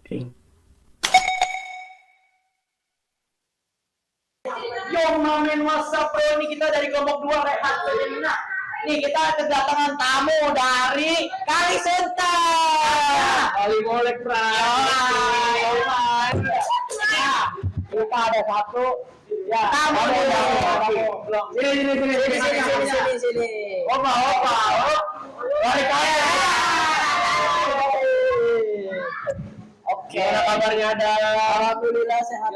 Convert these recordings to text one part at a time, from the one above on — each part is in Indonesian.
Yo main WhatsApp bro, ini kita dari kelompok 2 Rehat Sejenina. Nih kita kedatangan tamu dari Kali Senta. Kali Molek Kita ada satu ya tamu sini. Opa. Dari kaya. Oke. Gimana kabarnya ada? Alhamdulillah sehat.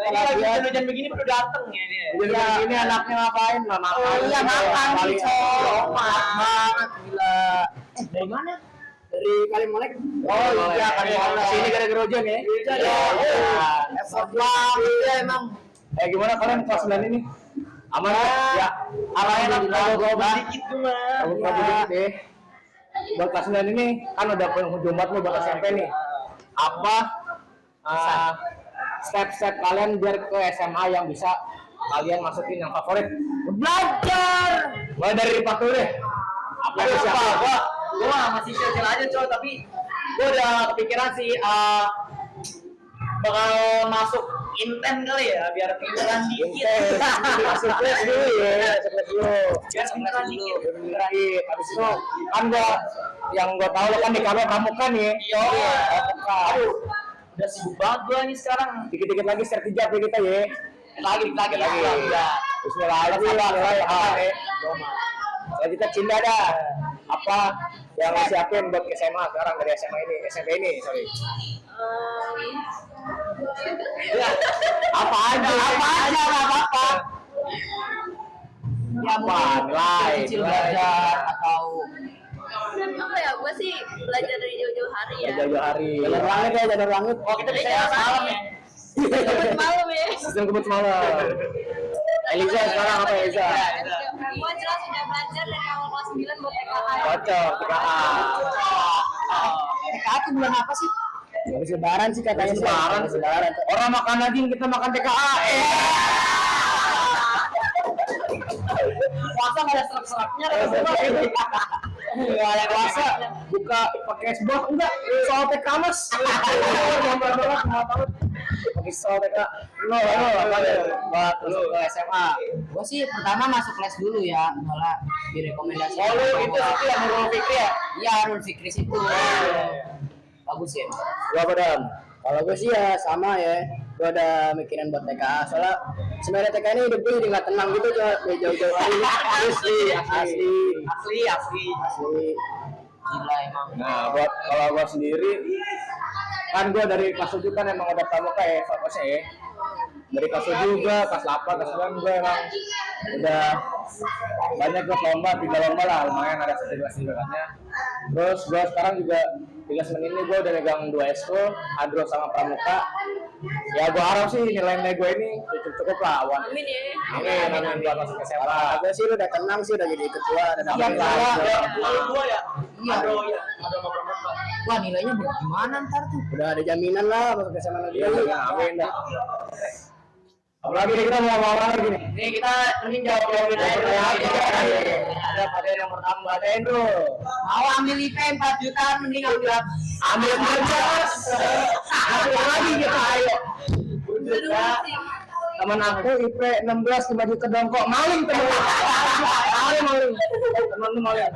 Hujan begini udah dateng ya dia. Hujan begini anaknya ngapain? Makan. Iya makan cok. Banget gila. Dari mana? Dari Kalimolek. Oh iya Kalimolek. Sini gara-gara hujan ya? Effort banget ya emang. Gimana kalian kelas 9 ini? Aman ya? Alain Kalau sedikit cuma. Dikit deh. Buat kelas 9 ini kan udah penghujung banget nih buat SMP nih. Apa step-step kalian biar ke SMA yang bisa kalian masukin yang favorit? Belajar. Mulai dari Pak dulu deh. Apa yang siapa? Gua masih kecil aja coy, tapi gua udah kepikiran sih bakal masuk inten kali ya biar pinteran dikit. Masuk kelas dulu ya, masuk kelas dulu. Biar pinteran dikit. Terakhir, habis itu kan yang gua tahu lo kan di kamu pramuka nih. Iya. Aduh, udah sibuk banget gua nih sekarang. Dikit-dikit lagi sertijab ya kita ya. Lagi. Bismillahirrahmanirrahim. Kita cinta dah. Apa yang lo siapin buat SMA sekarang dari SMA ini, SMP ini, sorry. Apa aja, nggak apa-apa. Ya mungkin kecil belajar atau apa ya, gue sih belajar dari jauh-jauh hari ya. Jauh-jauh hari. jalur langit ya, jalur langit. Oh kita bisa ya malam ya. Kebut malam ya. Sistem kebut malam. Eliza sekarang apa Eliza? Gue jelas sudah belajar dari awal kelas 9 buat TKA. Cocok, TKA. TKA itu bulan apa sih? Habis lebaran sih katanya. Habis lebaran. Orang makan lagi kita makan TKA. Puasa nggak ada serak-seraknya. Nggak ada puasa. Buka pakai es buah enggak? Soal TK mas. Gambar banget semua tahun. Pakai soal TK. Lo buat masuk ke SMA. Gue sih pertama masuk les dulu ya, malah direkomendasi. Oh lu itu yang Nurul Fikri ya? Iya, Nurul Fikri situ. Bagus ya. Gua Dam. Kalau gue sih ya sama ya, gue ada mikirin buat TKA. Soalnya sebenarnya TKA ini hidup gue jadi nggak tenang gitu coy, jauh-jauh hari. Asli. Gila emang. Nah, buat kalau gua sendiri kan gua dari kelas 7 kan emang udah pramuka ya fokusnya ya. Dari kelas 7 juga, kelas 8, kelas 9 gua emang udah banyak gua lomba, 3 lomba lah, lumayan ada sertifikatnya. Terus gua sekarang juga 3 semester ini gua udah megang 2 ekskul, agro sama pramuka. Ya gua harap sih nilai-nilai gua ini cukup lah. Amin ya. Amin buat masuk SMA. Gue sih udah tenang sih, udah jadi ketua, udah Iya, dua ya. Iya. Ada pramuka. Wah nilainya gimana ntar tuh? Udah ada jaminan lah masuk SMA nanti. Amin dah. Apalagi nih kita mau ngomong lagi nih. Nih kita mending jawabin aja dulu. Ada pada yang pertama bacain dulu. Mau ambil IP 4 juta, mending ambil apa? Ambil aja. Ambil lagi kita ayo. Teman aku IP 16 5 juta dong kok maling teman. Maling. Teman lu maling.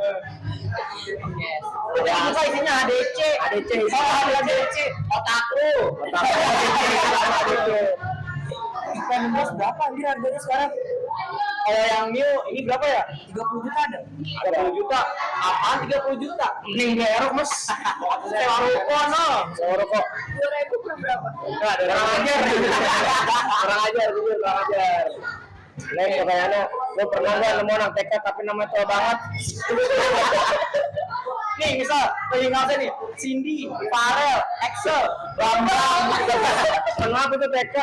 Udah buka isinya ADC. ADC. Otakku. IP 16 berapa anjir harganya sekarang? Kalau yang new ini berapa ya? 30 juta ada. 30 juta. Apaan 30 juta? Mending beli erok mas. Sewa rokok no. Sewa rokok. 2.000 per berapa? Enggak, kurang ajar. Neng, kayaknya lo pernah nggak nemu anak TK tapi namanya tua banget? Nih misal pengingatnya nih Cindy, Farel, Excel, Bambang. Kenapa itu TK?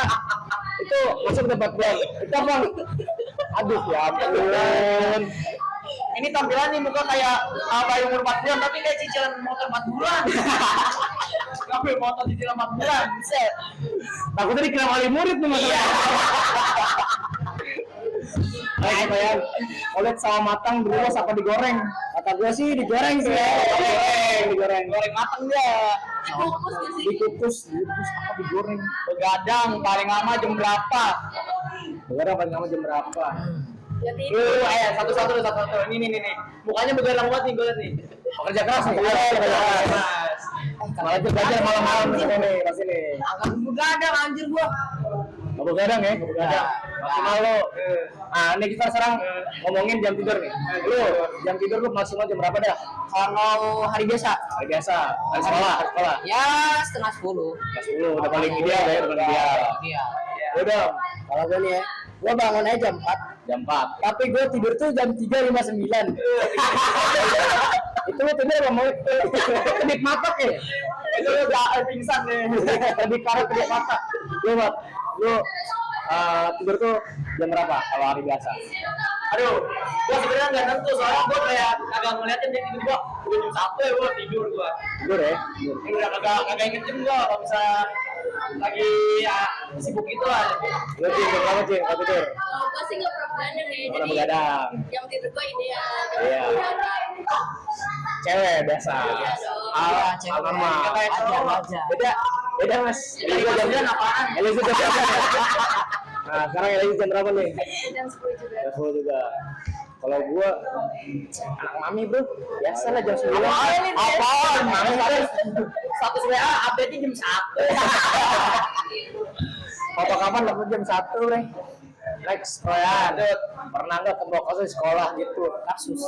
Itu masuk tempat bang. Itu bang. Aduh ya ampun. Ini tampilan nih muka kayak bayi umur 4 bulan tapi kayak cicilan motor 4 bulan. Ngambil motor cicilan 4 bulan. Set. Takutnya dikira wali murid nih mas. Kayak ya, kulit sama matang diurus apa digoreng? Kata gue sih digoreng sih ya. Digoreng Goreng mateng dia. Dikukus nggak sih? Dikukus apa digoreng? Begadang paling lama jam berapa? Begadang paling lama jam berapa? Jadi Satu-satu. Ini nih. Mukanya begadang banget nih gue liat nih. Kerja keras nih. Kerja keras. Malah itu belajar malam-malam nih pasti nih. Begadang anjir gua. Mau begadang ya? Begadang. Maksimal lo. Nah, ini kita sekarang ngomongin jam tidur nih. Lu jam tidur lu maksimal jam berapa dah? Kalau hari biasa Hari biasa. Hari sekolah. ya setengah 10. Kelas 10 udah paling ideal ya, udah paling ideal. Iya. Udah. Kalau gue nih ya, gue bangun aja jam 4. Jam 4. Tapi gue tidur tuh jam 3.59. Itu lu tidur apa mau? Kedip mata ya? Itu udah pingsan nih. Lebih parah kedip mata. Lu tidur tuh jam berapa kalau hari biasa? Aduh, gua sebenarnya nggak tentu soalnya gua kayak agak ngeliatin dia tidur gua udah jam 1 ya gua tidur gua. Tidur ya? Ini udah kagak inget jam gua kalau bisa lagi ya sibuk gitu lah. Lu jam berapa Cing? Kalau tidur? kalau gue sih nggak pernah begadang ya. Udah Jadi begadang. jam tidur gue ideal. Iya. Cewek biasa. Iya dong. Ah, cewek. normal. Aja. Beda mas. Jadi jam apaan? Eliza jam berapa? Nah, sekarang Eliza jam berapa nih? Jam 10 juga. Jam 10 juga. Kalau gua anak mami bro, biasa lah jam 9. Apaan? Mami harus Status WA update jam 1. Apa kapan dapat jam 1 nih? Next, ya, pernah nggak ketemu kasus sekolah gitu? Kasus.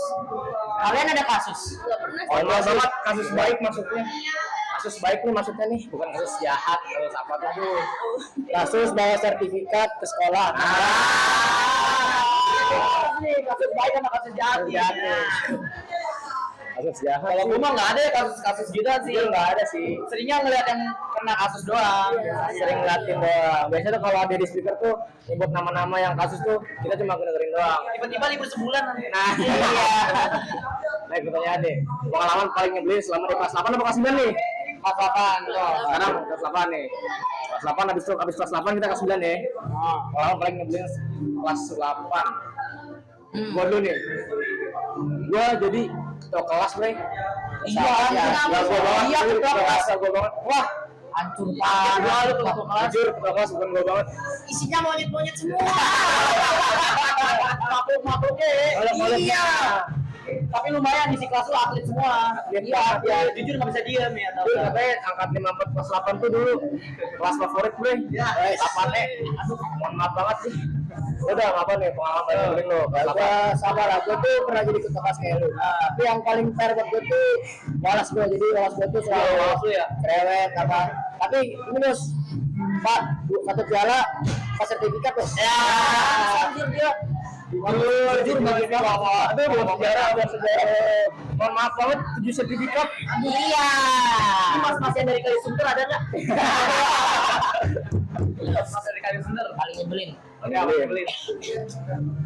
Kalian ada kasus? Nggak pernah Oh, sih. enggak banget kasus baik maksudnya. Kasus baik nih maksudnya nih, bukan kasus jahat, kasus apa tuh? Kasus bawa sertifikat ke sekolah. Ini kasus baik sama kasus jahat. Jahat nih. Kasus jahat. Kalau gua mah nggak ada ya kasus-kasus gitu sih. Iya, nggak ada sih. Seringnya ngeliat yang kena kasus doang. Sering ngeliatin doang. Biasanya tuh kalau ada di speaker tuh nyebut nama-nama yang kasus tuh kita cuma dengerin doang. Tiba-tiba libur sebulan nanti. Nah, iya. Nah, gue tanya deh, pengalaman paling nyebelin selama di kelas 8 apa kelas 9 nih? Kelas 8. Sekarang kelas 8 nih. Kelas 8 habis kelas 8 kita kelas 9 nih. Pengalaman paling nyebelin kelas 8. Gua dulu nih. Gua jadi ketua kelas, Bre. Iya, gua banget. Iya, ketua kelas. Gua banget. Wah, Hancur gua parah. lu ketua kelas. Jujur, ketua kelas bukan gua banget. Isinya monyet-monyet semua. Makhluk-makhluknya. Iya. Tapi lumayan isi kelas lu atlet semua. Iya, Ya, jujur nggak bisa diam ya. Dulu katanya angkat 54 kelas 8 tuh dulu kelas favorit gue. Ya. 8 aduh mohon maaf banget sih. Udah apa nih pengalaman paling penting lo? Kelas Gua sama lah, gue tuh pernah jadi ketua kelas kayak lu. Tapi yang paling fair buat gue tuh walas gue. Jadi walas gue tuh selalu Walas lu ya? cerewet apa. Tapi ini bos, Pak, satu piala, pas sertifikat tuh. Ya. Anjir dia. Jujur bagi bapak. Aduh buat sejarah. Mohon maaf banget 7 sertifikat. Iya. Ini mas-mas yang dari Kalisunter ada nggak? Mas dari Kalisunter. Paling nyebelin. Ya, beli.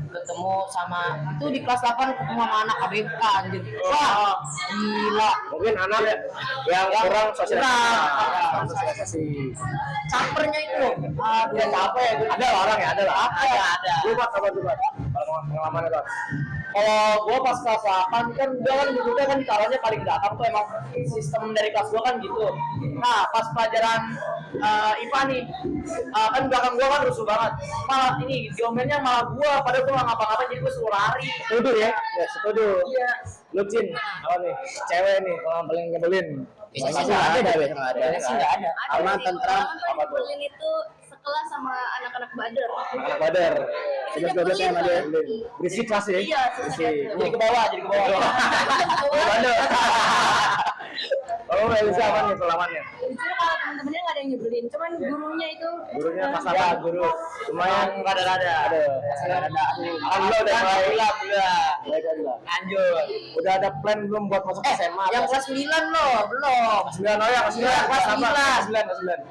Ketemu sama itu di kelas 8 ketemu sama anak ABK anjir. Wah, gila. Mungkin anak yang kurang sosialisasi. Capernya itu loh. Ya capek ya. Ada orang ya, ada lah. Ada. Coba pengalaman itu. Kalau gua pas kelas 8 kan gua kan duduknya kan taruhnya paling belakang tuh emang sistem dari kelas gua kan gitu. Nah pas pelajaran IPA nih kan belakang gua kan rusuh banget. Malah ini diomelnya malah gua padahal gua nggak ngapa-ngapain jadi gua suruh lari. Setuju ya? Ya setuju. Iya. Lucin, apa nih? Cewek nih, kalau paling nyebelin. Biasanya sih nggak ada dah, biasanya Biasanya sih nggak ada. Ada Aman, sih, tentram. pengalaman paling nyebelin itu sekelas sama anak-anak badar. Anak badar. Itu 12 sama dia. Berisik kelas ya? Iya, Berisik. Jadi ke bawah. Badar. Kalau Elisa apa nih pengalamannya? Jujur kalau teman-temannya nggak ada yang nyebelin, cuman gurunya itu Gurunya pas Ya, apa? Guru. Lumayan rada-rada. ada. Alhamdulillah udah mulai. Baik lah. Lanjut. Udah ada plan belum buat masuk SMA? Yang kelas 9 loh, belum. kelas 9 oh ya, kelas 9. Kelas 9.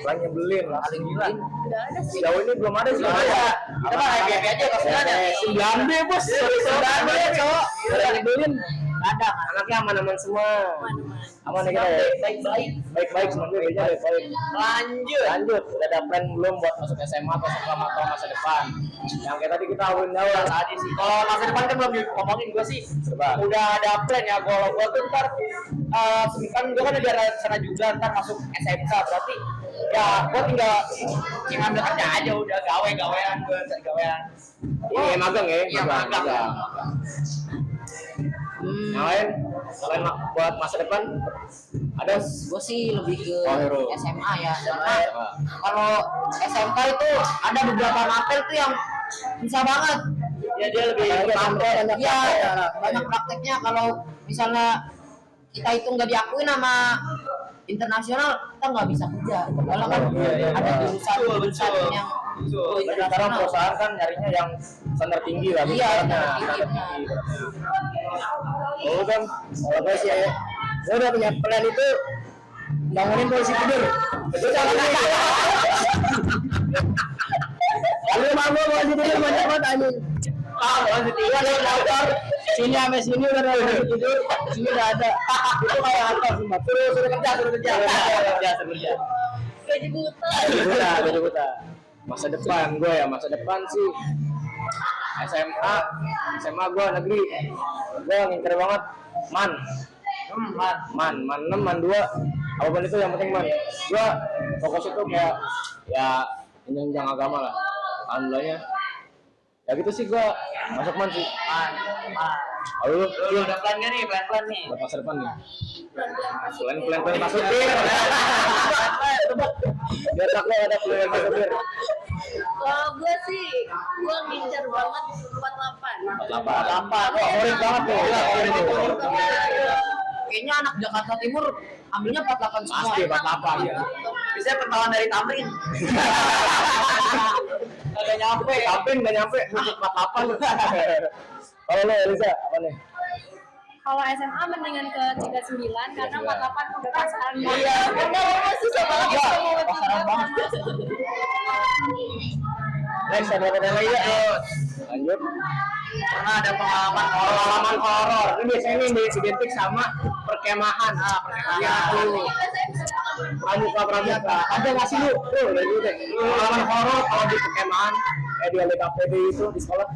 Paling nyebelin, paling gila. nggak ada sih. Sejauh ini belum ada sih. Belum ada. Kita mah happy-happy aja kelas 9 ya. 9B bos. 9B cowok. Paling nyebelin. ada kan. Anaknya aman-aman semua. Aman ya kita ya. Baik-baik semua gue kerja baik-baik. Lanjut. Udah ada plan belum buat masuk SMA atau sekolah atau masa depan? Yang kayak tadi kita awalin awal tadi sih. Kalau masa depan kan belum ngomongin gue sih. Serba. Udah ada plan ya. Kalau gue tuh ntar kan gue kan udah sana juga ntar masuk SMK berarti ya gue tinggal ngambil kerja aja udah gawean gue cari gawean. Ini magang ya? Iya magang. Yang lain? Selain buat masa depan? Ada? Gue sih lebih ke Hero. SMA ya. Kalau SMK itu ada beberapa mapel tuh yang bisa banget. Ya dia lebih Iya, banyak prakteknya. Kalau misalnya kita itu nggak diakuin sama internasional, kita nggak bisa kerja. Kalau kan ada jurusan yang Sekarang perusahaan kan nyarinya yang standar tinggi lah. Iya, standar standar tinggi. Oh kan, kalau gue sih ya, gue udah punya plan itu bangunin polisi tidur. Itu jangan Lu mau polisi tidur banyak banget anjing. Polisi tidur ada motor. Sini sampai sini udah ada polisi tidur. Sini udah ada. Itu kayak apa sih, Mbak? Suruh kerja. Gaji buta. Gaji buta. Masa depan gue ya, masa depan sih SMA gue negeri. Gue ngincer banget man 6, man 2 apapun itu yang penting man. Gue fokus itu kayak ya jenjang agama lah. Alhamdulillahnya ya gitu sih gue masuk man sih. Lu udah plan gak nih? Plan nih buat masa depan nih. Plan masuk bir. Biar tak lo ada plan masuk bir. Kalau gue sih, gue ngincer banget 48. 48 favorit banget tuh. kayaknya anak Jakarta Timur ambilnya 48 semua. Pasti 48 ya. bisa pertolongan dari Tamrin. Nggak nyampe. Tamrin nggak nyampe 48. Kalau lo Eliza apa nih? Kalau SMA mendingan ke 39 karena 48 udah pasaran. Iya, benar susah banget Iya, ketemu pasaran banget. Next ada apa lagi ya? Lanjut. karena ada pengalaman Horor. Ini biasanya ini identik sama perkemahan. Perkemahan. Iya, tuh. Pramuka. Ada nggak sih lu? Tuh, dari dulu deh. Pengalaman horor kalau di perkemahan, di LKPD itu di sekolah.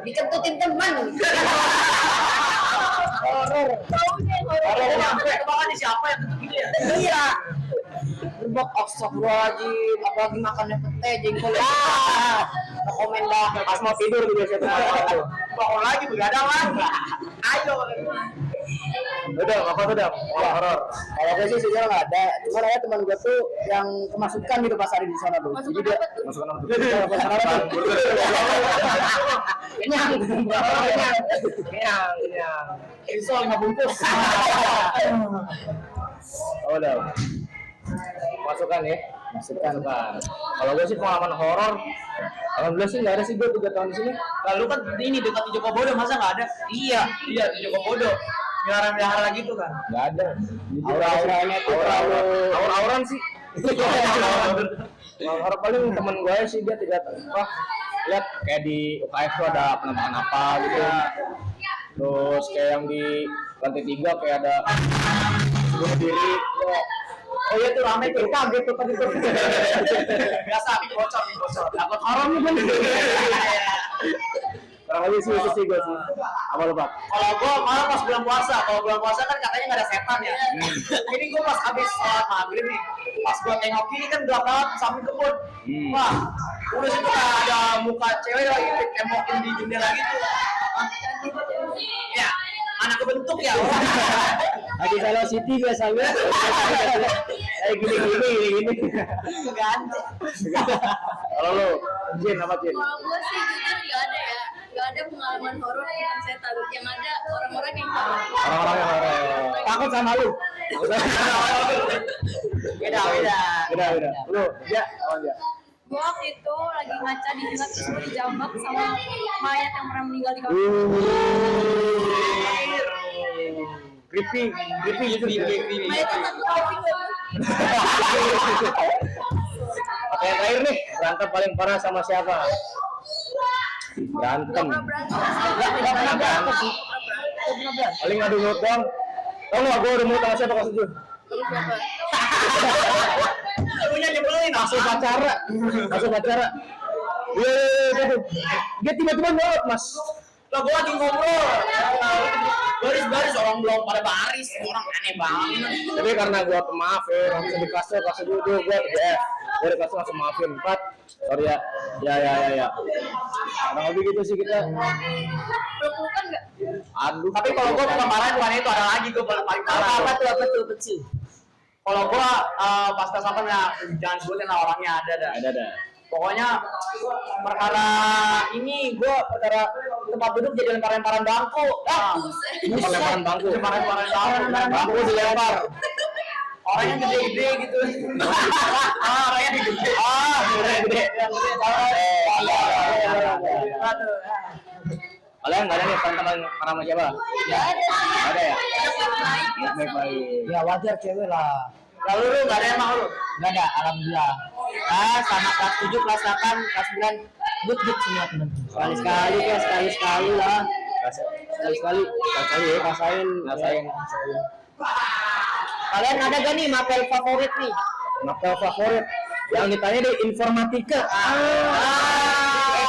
Dikentutin teman. Horor. Horor nyampe kemakan siapa yang tutup gitu ya? Iya. Berbok astagfirullahaladzim, apalagi makannya pete, jengkol. No komen dah. Pas mau tidur gitu biasanya tuh. Bangun lagi begadang lah. Ayo. Udah, apa tuh dah? Horor. Kalau gue sih sejauh nggak ada, cuma ada teman gue tuh yang kemasukan gitu pas hari di sana tuh. Jadi dia Masukan apa tuh? masukan apa tuh? Kenyang. Kenyang. Risol 5 bungkus. Oh, udah. Masukan ya? Masukan. Kalau gue sih pengalaman horor, alhamdulillah sih nggak ada sih gue 3 tahun di sini. Lalu kan ini dekat di Joko Bodo masa nggak ada? Iya di Joko Bodo. Melihara gitu kan? Nggak ada. Aura-auranya tuh terlalu Aura-auran sih. Horor paling temen gue sih dia tidak lihat kayak di UKF tuh ada penampakan apa gitu. Terus kayak yang di lantai 3 kayak ada bunuh diri. Oh iya tuh rame tuh, kaget tuh tadi tuh. Biasa mie bocor. Takut horor nih kan. Kurang lebih sih itu sih gue sih. Apa lu Pak? Kalau gue malah pas bulan puasa. Kalau bulan puasa kan katanya nggak ada setan ya. Ini gue pas habis sholat maghrib nih. Pas gue tengok kiri kan gelap banget samping kebun. Wah, udah situ kayak ada muka cewek lagi tembokin di jendela gitu. Ya, anak kebentuk ya. Lagi Salo City biasanya. Gini. Ganti. Kalau lu, Jin apa Jin? Kalau gue sih jujur nggak ada ya, nggak ada pengalaman horor dengan setan. Yang ada orang-orang yang Orang-orang yang horor. Takut sama lu. Beda. Lu, ya, apa ya? gue waktu itu lagi ngaca di villa terus gue dijambak sama mayat yang pernah meninggal di kamar. Creepy gitu. Mayat yang satu kambing lagi. Oke, yang terakhir nih, berantem paling parah sama siapa? Berantem. Gak pernah berantem. 15. Paling ngadu mulut doang. Tahu nggak gue udah mulut sama siapa kelas 7? Punya nyebelin. Masuk pacara. Iya. Dia tiba-tiba nolak mas. Lah gua lagi ngobrol. Baris orang belum pada baris, orang aneh banget. Tapi karena gua pemaaf ya, langsung di kelas 7 gua ya. Dari kelas langsung maafin 4. Sorry ya. Ya. Kurang lebih gitu sih kita. Pelukan nggak? Aduh. Tapi kalau gua bukan marah bukan itu, ada lagi gua paling parah. Apa tuh? Kalau gua pas kelas 8 ya jangan sebutin lah orangnya ada. Pokoknya perkara tempat duduk jadi lemparan bangku. Lemparan bangku. Bangku dilempar. Orangnya gede-gede gitu. Orangnya gede. Gede. Kalian nggak ada nih teman-teman sama siapa? Ya Ada ya? Baik. ya wajar cewek lah. Lalu lu nggak ada emang lu? Nggak ada, alhamdulillah. Sama kelas 7, kelas 8, kelas 9 good semua teman. Sekali-sekali lah. Sekali ya, rasain. Kalian ada gak nih mapel favorit nih? Mapel favorit yang ditanya di informatika.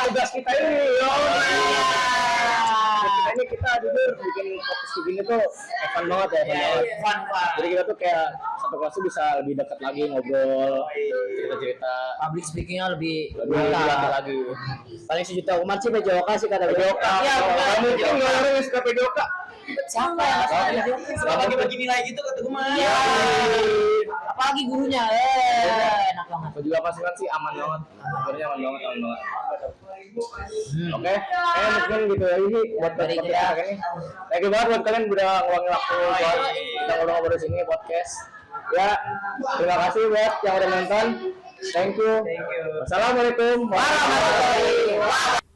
Tugas kita ini. Kita jujur bikin podcast begini tuh fun banget ya. Fun. Jadi kita tuh kayak satu kelas tuh bisa lebih dekat lagi ngobrol, cerita. Public speakingnya lebih Mantap lagi. Paling sejuta umat sih PJOK sih kata PJOK. Iya, Kamu itu nggak orang yang suka PJOK. siapa yang nggak suka PJOK? Suka bagi-bagi nilai gitu kata gue mah. Iya. Apalagi gurunya, enak banget. Aku juga pasukan sih aman banget. Sebenarnya aman banget. Oke, mungkin gitu aja sih buat Dari kita hari ini. Thank you banget buat kalian udah ngeluangin waktu buat kita ngobrol-ngobrol di sini podcast. Ya, terima kasih buat yang udah nonton. Thank you. Wassalamualaikum warahmatullahi wabarakatuh.